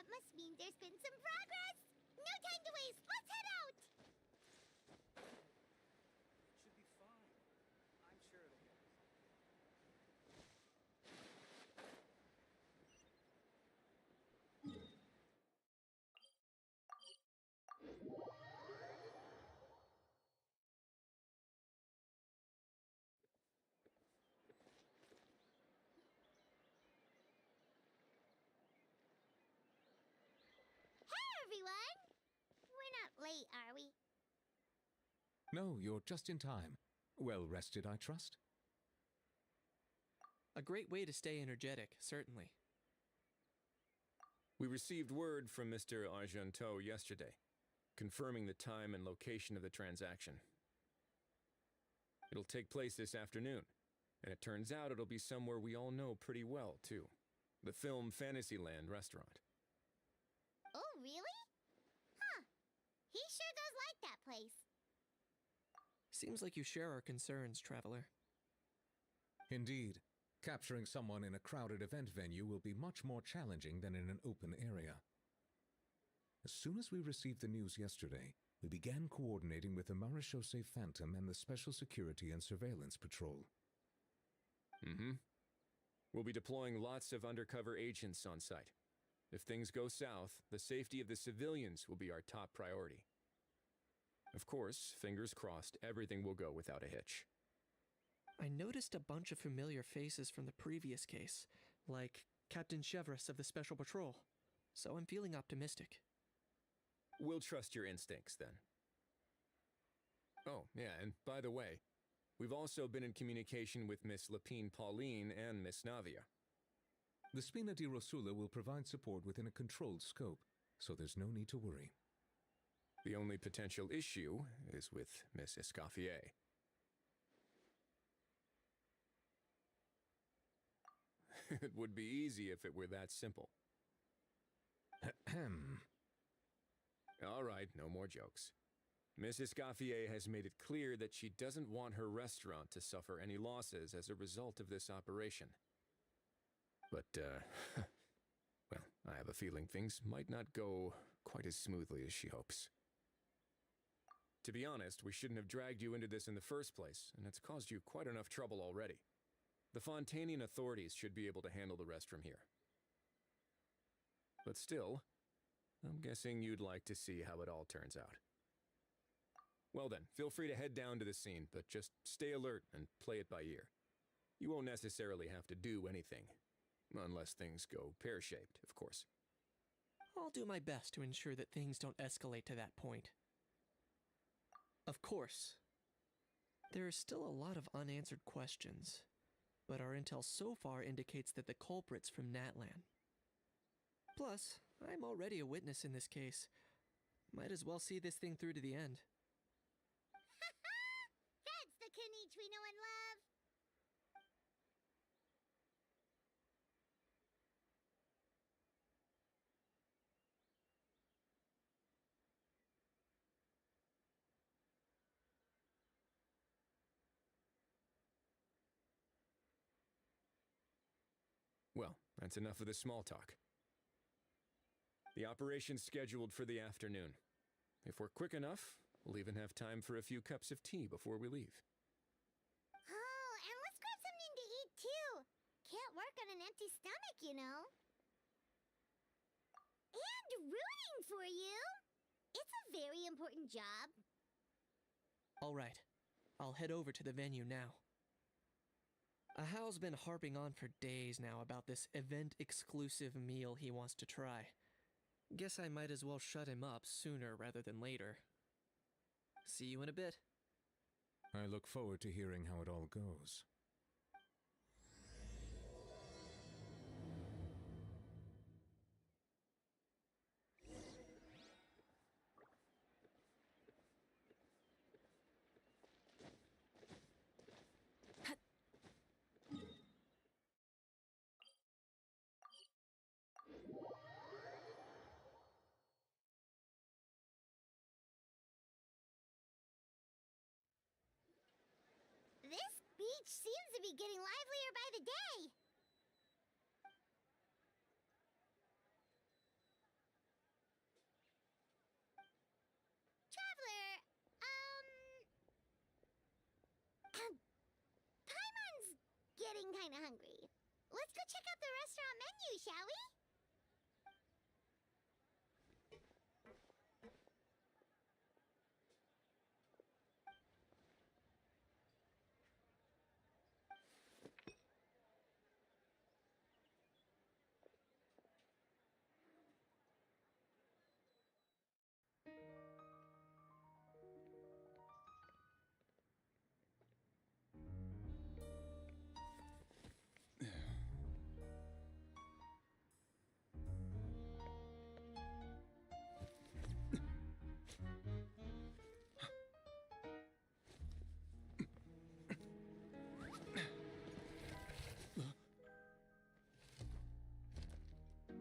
must mean there's been some progress! No time to waste! Let's head out! It should be fine. I'm sure it'll get us. Hey, everyone! We're not late, are we? No, you're just in time. Well rested, I trust? A great way to stay energetic, certainly. We received word from Mr. Argenteau yesterday, confirming the time and location of the transaction. It'll take place this afternoon, and it turns out it'll be somewhere we all know pretty well, too. The Film Fantasyland restaurant. Oh, really? Huh. He sure does like that place. Seems like you share our concerns, Traveler. Indeed. Capturing someone in a crowded event venue will be much more challenging than in an open area. As soon as we received the news yesterday, we began coordinating with the Marechaussee Phantom and the Special Security and Surveillance Patrol. We'll be deploying lots of undercover agents on site. If things go south, the safety of the civilians will be our top priority. Of course, fingers crossed, everything will go without a hitch. I noticed a bunch of familiar faces from the previous case, like Captain Chevreuse of the Special Patrol, so I'm feeling optimistic. We'll trust your instincts, then. Oh, yeah, and by the way, we've also been in communication with Miss Lapine Pauline and Miss Navia. The Spina di Rosula will provide support within a controlled scope, so there's no need to worry. The only potential issue is with Miss Escoffier. It would be easy if it were that simple. Ahem. All right, no more jokes. Miss Escoffier has made it clear that she doesn't want her restaurant to suffer any losses as a result of this operation. But, well, I have a feeling things might not go quite as smoothly as she hopes. To be honest, we shouldn't have dragged you into this in the first place, and it's caused you quite enough trouble already. The Fontanian authorities should be able to handle the rest from here. But still, I'm guessing you'd like to see how it all turns out. Well then, feel free to head down to the scene, but just stay alert and play it by ear. You won't necessarily have to do anything, unless things go pear-shaped, of course. I'll do my best to ensure that things don't escalate to that point. Of course, there are still a lot of unanswered questions, but our intel so far indicates that the culprit's from Natlan. Plus, I'm already a witness in this case. Might as well see this thing through to the end. That's the Knight we know and love! Well, that's enough of the small talk. The operation's scheduled for the afternoon. If we're quick enough, we'll even have time for a few cups of tea before we leave. Oh, and let's grab something to eat too! Can't work on an empty stomach, you know. And rooting for you! It's a very important job. All right, I'll head over to the venue now. Ahal's been harping on for days now about this event-exclusive meal he wants to try. Guess I might as well shut him up sooner rather than later. See you in a bit. I look forward to hearing how it all goes. This beach seems to be getting livelier by the day. kinda hungry. Let's go check out the restaurant menu, shall we?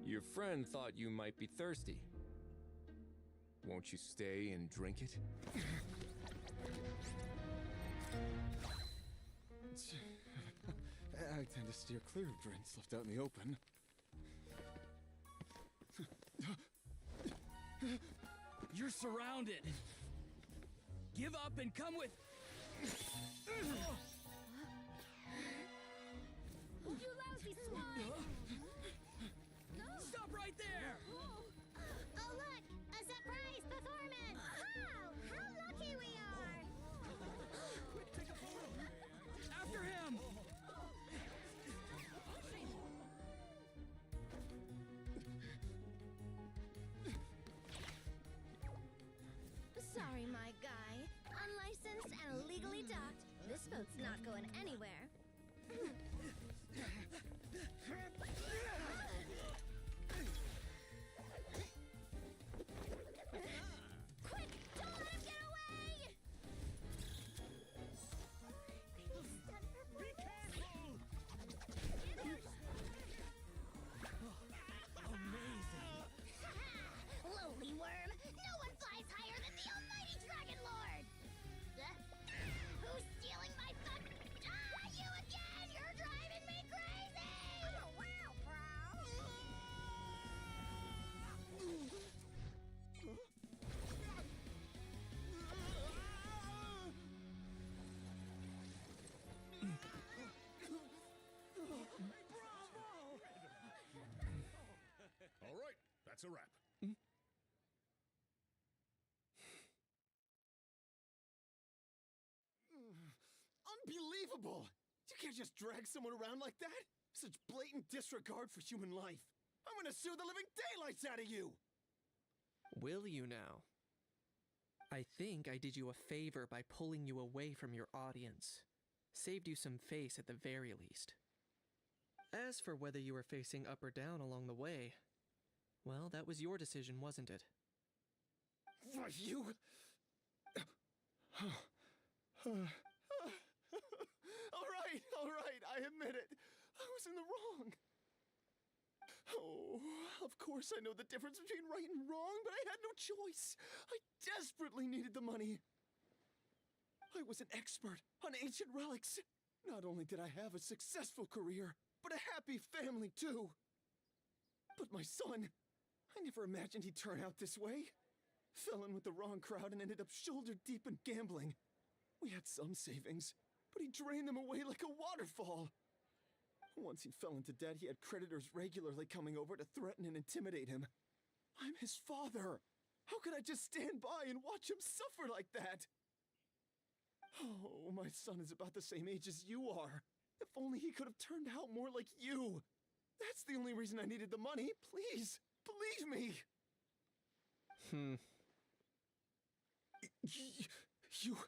Your friend thought you might be thirsty. Won't you stay and drink it? I tend to steer clear of drinks left out in the open. You're surrounded. Give up and come with. You lousy swine! Stop right there! Oh look! A surprise performance! Wow! How lucky we are! Take a photo. After him! Sorry, my guy. Unlicensed and illegally docked. This boat's not going anywhere. Quick! Don't let him get away! Be careful! Amazing! Lowly worm! No one flies higher than the almighty Dragon Lord! Who's stealing my fun? You again! You're driving me crazy! Oh, wow, bro! All right, that's a wrap. Unbelievable! You can't just drag someone around like that! Such blatant disregard for human life! I'm gonna sue the living daylights out of you! Will you now? I think I did you a favor by pulling you away from your audience. Saved you some face at the very least. As for whether you were facing up or down along the way, well, that was your decision, wasn't it? Why, you... all right, I admit it. I was in the wrong. Oh, of course I know the difference between right and wrong, but I had no choice. I desperately needed the money. I was an expert on ancient relics. Not only did I have a successful career, but a happy family too. But my son, I never imagined he'd turn out this way. Fell in with the wrong crowd and ended up shoulder deep in gambling. We had some savings, but he drained them away like a waterfall. Once he fell into debt, he had creditors regularly coming over to threaten and intimidate him. I'm his father. How could I just stand by and watch him suffer like that? Oh, my son is about the same age as you are. If only he could have turned out more like you. That's the only reason I needed the money. Please, believe me. You...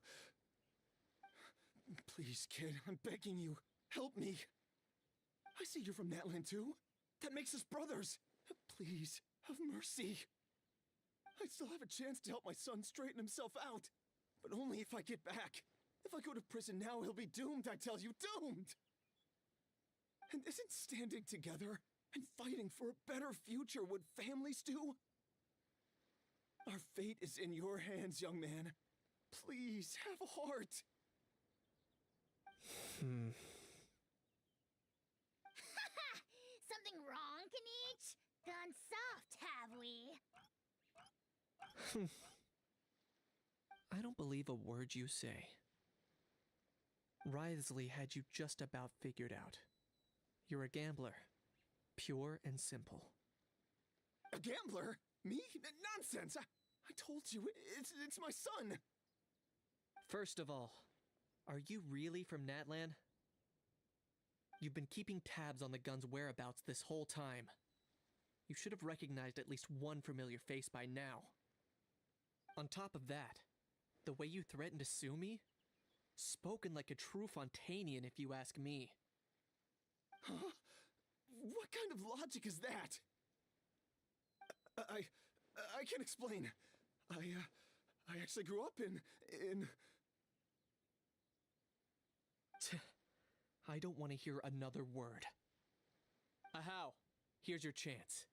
Please, kid, I'm begging you. Help me. I see you're from Natland too. That makes us brothers. Please, have mercy. I still have a chance to help my son straighten himself out. But only if I get back. If I go to prison now, he'll be doomed, I tell you, doomed! And isn't standing together and fighting for a better future what families do? Our fate is in your hands, young man. Please, have a heart. Something wrong, Kanich? Gone soft, have we? I don't believe a word you say. Wriothesley had you just about figured out. You're a gambler. Pure and simple. A gambler? Me? Nonsense! I told you, it's my son! First of all, are you really from Natlan? You've been keeping tabs on the gun's whereabouts this whole time. You should have recognized at least one familiar face by now. On top of that, the way you threatened to sue me? Spoken like a true Fontanian, if you ask me. Huh? What kind of logic is that? I can't explain. I actually grew up in... I don't want to hear another word. Ahow, here's your chance.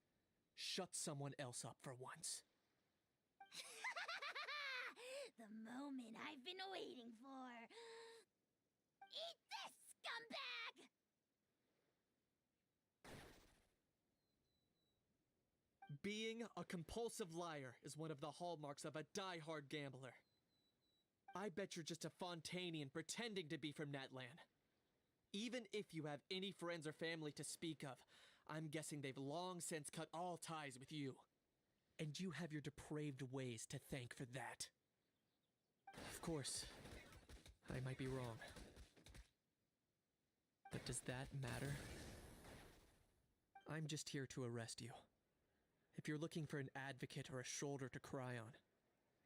Shut someone else up for once. The moment I've been waiting for. Eat this, scumbag! Being a compulsive liar is one of the hallmarks of a die-hard gambler. I bet you're just a Fontanian pretending to be from Natlan. Even if you have any friends or family to speak of, I'm guessing they've long since cut all ties with you. And you have your depraved ways to thank for that. Of course, I might be wrong. But does that matter? I'm just here to arrest you. If you're looking for an advocate or a shoulder to cry on,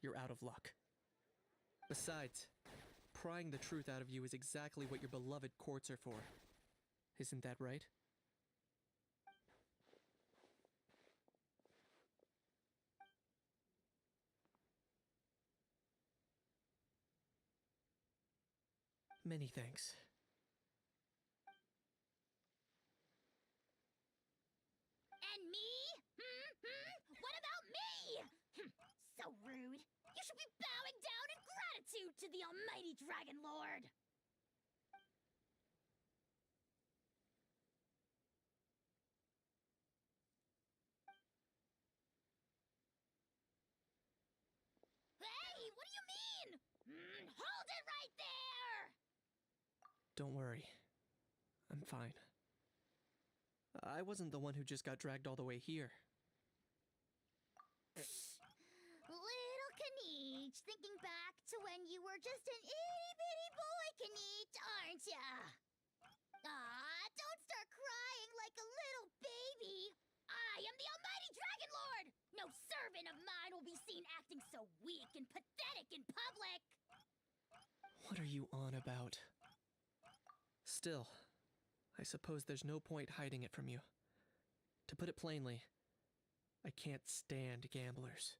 you're out of luck. Besides, prying the truth out of you is exactly what your beloved courts are for. Isn't that right? Many thanks. And me? What about me? So rude. You should be bowing down in gratitude to the almighty Dragon Lord. Hey, what do you mean? Hold it right there! Don't worry. I'm fine. I wasn't the one who just got dragged all the way here. Little Kaniech, thinking back to when you were just an itty-bitty boy, Kaniech, aren't ya? Aw, don't start crying like a little baby. I am the almighty Dragon Lord! No servant of mine will be seen acting so weak and pathetic in public! What are you on about? Still, I suppose there's no point hiding it from you. To put it plainly, I can't stand gamblers.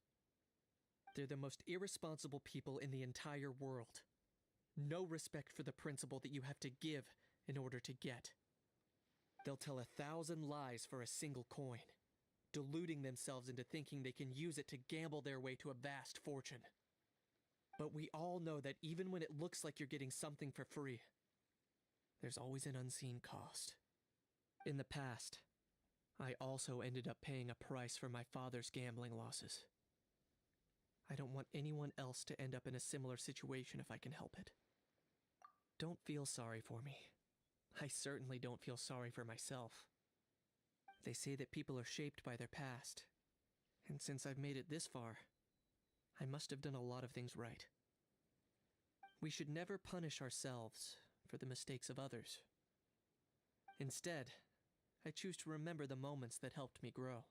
They're the most irresponsible people in the entire world. No respect for the principle that you have to give in order to get. They'll tell 1,000 lies for a single coin, deluding themselves into thinking they can use it to gamble their way to a vast fortune. But we all know that even when it looks like you're getting something for free, there's always an unseen cost. In the past, I also ended up paying a price for my father's gambling losses. I don't want anyone else to end up in a similar situation if I can help it. Don't feel sorry for me. I certainly don't feel sorry for myself. They say that people are shaped by their past, and since I've made it this far, I must have done a lot of things right. We should never punish ourselves for the mistakes of others. Instead, I choose to remember the moments that helped me grow.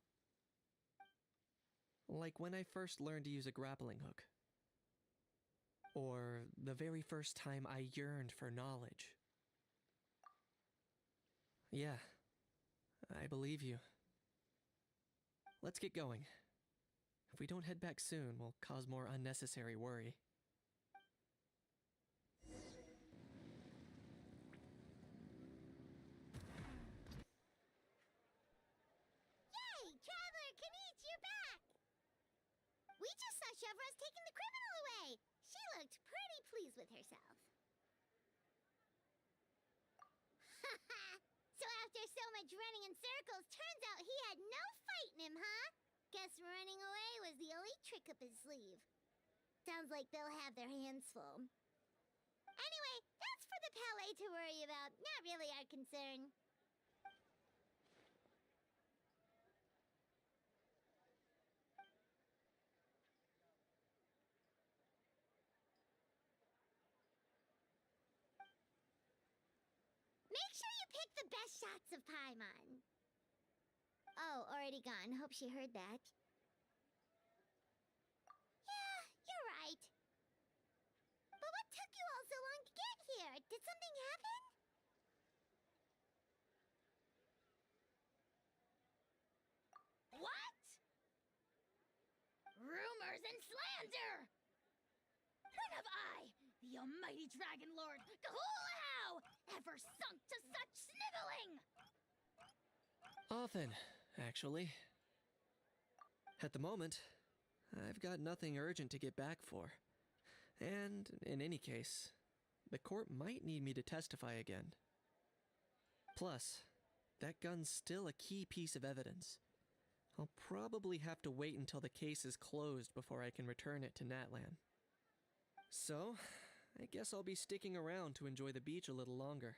Like when I first learned to use a grappling hook. Or the very first time I yearned for knowledge. Yeah, I believe you. Let's get going. If we don't head back soon, we'll cause more unnecessary worry. Yay! Traveler Kaniech, you're back! We just saw Chevro's taking the criminal away. She looked pretty pleased with herself. So after so much running in circles, turns out he had no fight in him, huh? Guess running away was the only trick up his sleeve. Sounds like they'll have their hands full. Anyway, that's for the Palais to worry about, not really our concern. Make sure you pick the best shots of Paimon. Oh, already gone. Hope she heard that. Yeah, you're right. But what took you all so long to get here? Did something happen? What? Rumors and slander! When have I, the almighty Dragon Lord, Kahulahau, ever sunk to such sniveling? Often, actually. At the moment, I've got nothing urgent to get back for. And, in any case, the court might need me to testify again. Plus, that gun's still a key piece of evidence. I'll probably have to wait until the case is closed before I can return it to Natlan. So, I guess I'll be sticking around to enjoy the beach a little longer.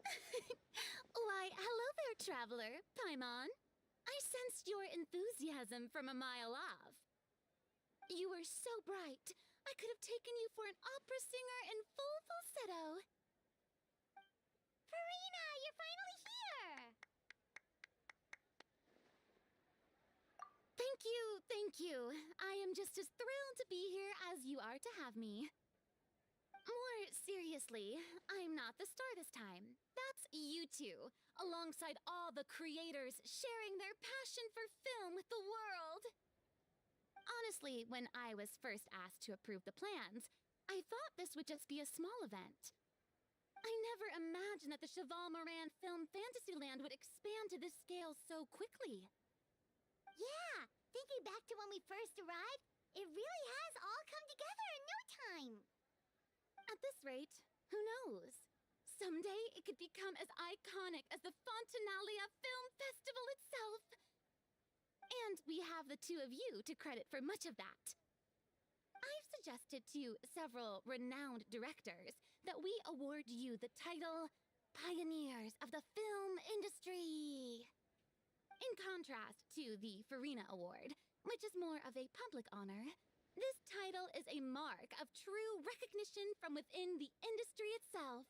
Why, hello there, traveler. Paimon. I sensed your enthusiasm from a mile off. You were so bright, I could have taken you for an opera singer in full falsetto. Farina, you're finally here! Thank you. I am just as thrilled to be here as you are to have me. More seriously, I'm not the star this time. That's you two, alongside all the creators sharing their passion for film with the world. Honestly, when I was first asked to approve the plans, I thought this would just be a small event. I never imagined that the Cheval Moran Film Fantasyland would expand to this scale so quickly. Yeah, thinking back to when we first arrived, it really has all come together in no time. At this rate, who knows? Someday it could become as iconic as the Fontanalia Film Festival itself. And we have the two of you to credit for much of that. I've suggested to several renowned directors that we award you the title Pioneers of the Film Industry. In contrast to the Farina Award, which is more of a public honor, this title is a mark of true recognition from within the industry itself,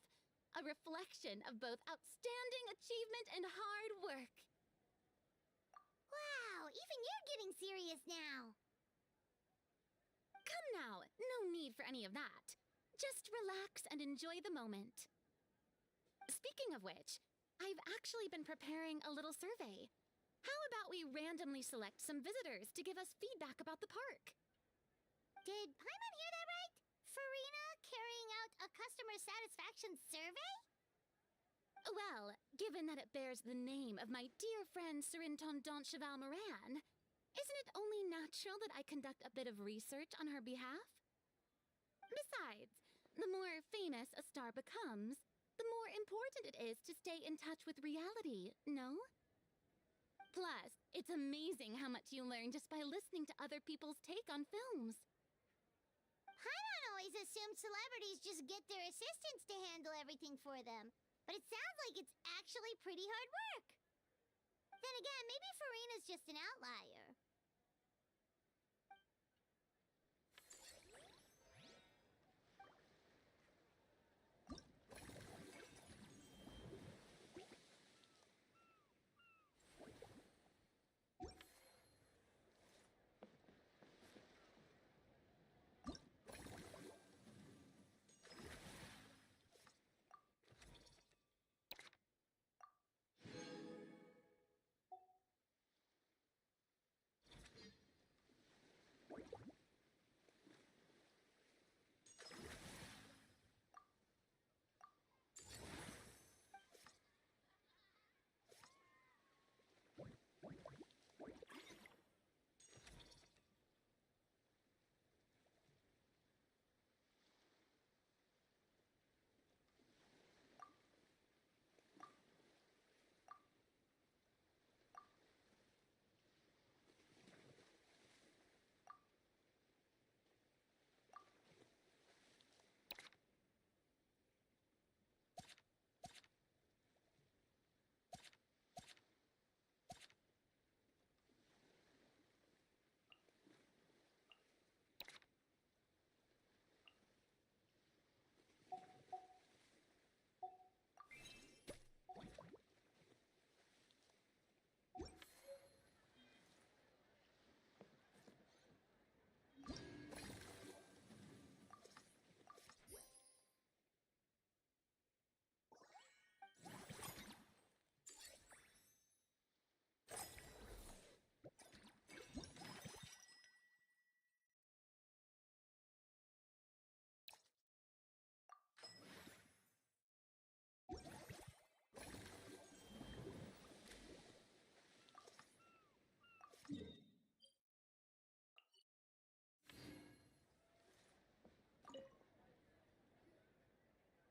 a reflection of both outstanding achievement and hard work. Wow, even you're getting serious now. Come now, no need for any of that. Just relax and enjoy the moment. Speaking of which, I've actually been preparing a little survey. How about we randomly select some visitors to give us feedback about the park? Did Paimon hear that right? Farina carrying out a customer satisfaction survey? Well, given that it bears the name of my dear friend Surintendant Cheval Moran, isn't it only natural that I conduct a bit of research on her behalf? Besides, the more famous a star becomes, the more important it is to stay in touch with reality, no? Plus, it's amazing how much you learn just by listening to other people's take on films. Paimon always assumed celebrities just get their assistants to handle everything for them. But it sounds like it's actually pretty hard work. Then again, maybe Farina's just an outlier.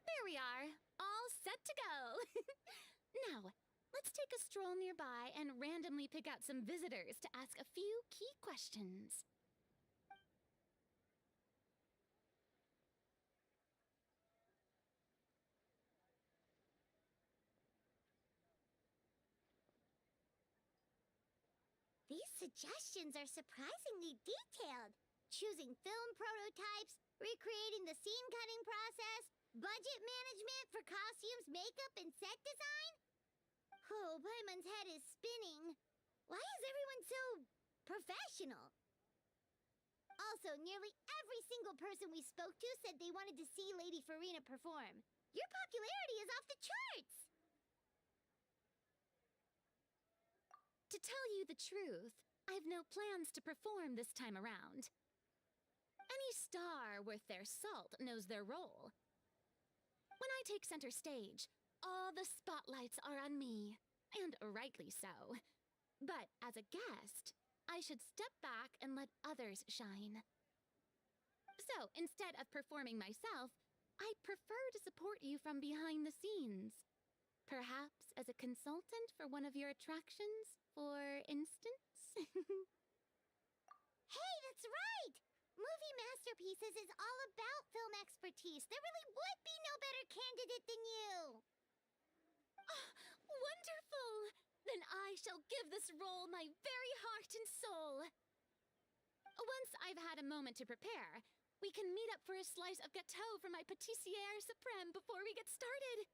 There we are, all set to go. Now, let's take a stroll nearby and randomly pick out some visitors to ask a few key questions. These suggestions are surprisingly detailed. Choosing film prototypes, recreating the scene cutting process, budget management for costumes, makeup, and set design? Oh, Paimon's head is spinning. Why is everyone so professional? Also, nearly every single person we spoke to said they wanted to see Lady Farina perform. Your popularity is off the charts! To tell you the truth, I've no plans to perform this time around. Any star worth their salt knows their role. When I take center stage, all the spotlights are on me, and rightly so. But as a guest, I should step back and let others shine. So instead of performing myself, I'd prefer to support you from behind the scenes. Perhaps as a consultant for one of your attractions, for instance? Hey, that's right! Movie Masterpieces is all about film expertise. There really would be no better candidate than you! Oh, wonderful! Then I shall give this role my very heart and soul. Once I've had a moment to prepare, we can meet up for a slice of gâteau from my pâtissière suprême before we get started.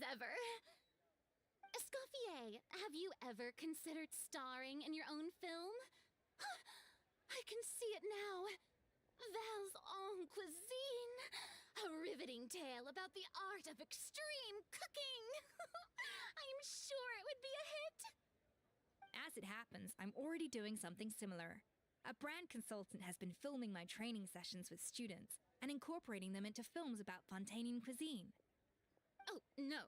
as ever. Escoffier, have you ever considered starring in your own film? I can see it now. Val's own cuisine. A riveting tale about the art of extreme cooking. I'm sure it would be a hit. As it happens, I'm already doing something similar. A brand consultant has been filming my training sessions with students and incorporating them into films about Fontanian cuisine. Oh, no.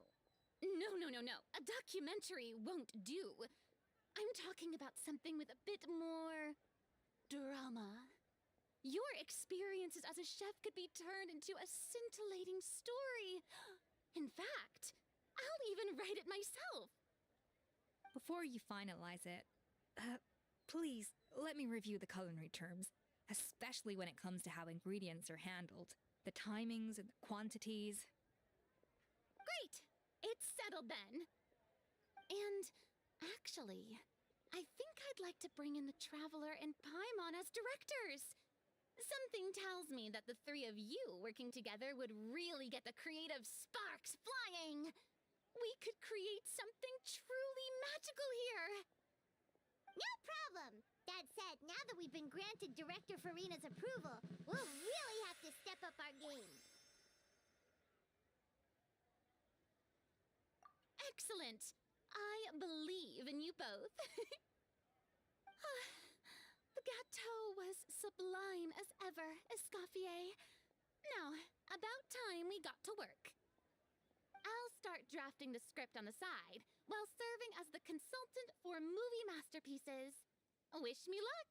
No. A documentary won't do. I'm talking about something with a bit more drama. Your experiences as a chef could be turned into a scintillating story. In fact, I'll even write it myself. Before you finalize it, please let me review the culinary terms, especially when it comes to how ingredients are handled, the timings and the quantities. Great! It's settled then. And actually, I think I'd like to bring in the Traveler and Paimon as directors. Something tells me that the three of you working together would really get the creative sparks flying. We could create something truly magical here. No problem. That said, now that we've been granted Director Farina's approval, we'll really have to step up our game. Excellent. I believe in you both. The gâteau was sublime as ever, Escoffier. Now, about time we got to work. I'll start drafting the script on the side, while serving as the consultant for movie masterpieces. Wish me luck!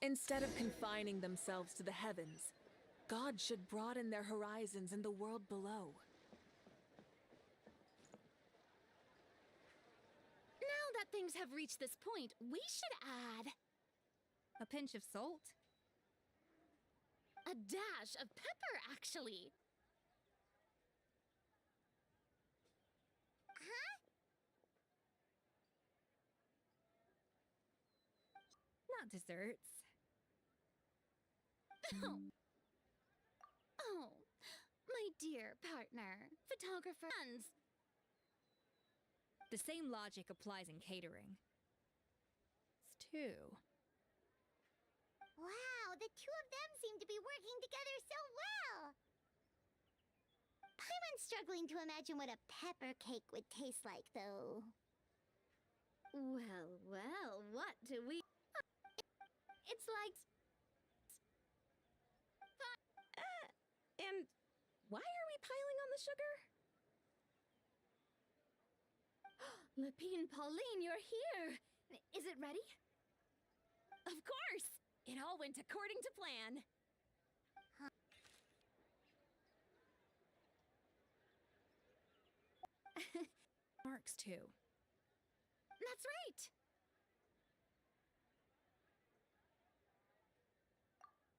Instead of confining themselves to the heavens, God should broaden their horizons in the world below. Now that things have reached this point, we should add A pinch of salt? a dash of pepper, actually. Not desserts. Oh, my dear partner, photographer. Friends. The same logic applies in catering. It's two. Wow, the two of them seem to be working together so well. I'm struggling to imagine what a pepper cake would taste like, though. Well, well, what do we... It's like... And why are we piling on the sugar? Lapine Pauline, you're here! Is it ready? Of course! It all went according to plan. Marks two. That's right!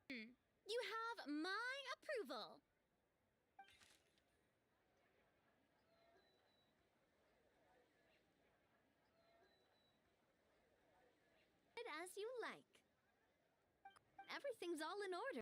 You have my approval. As you like. Everything's all in order.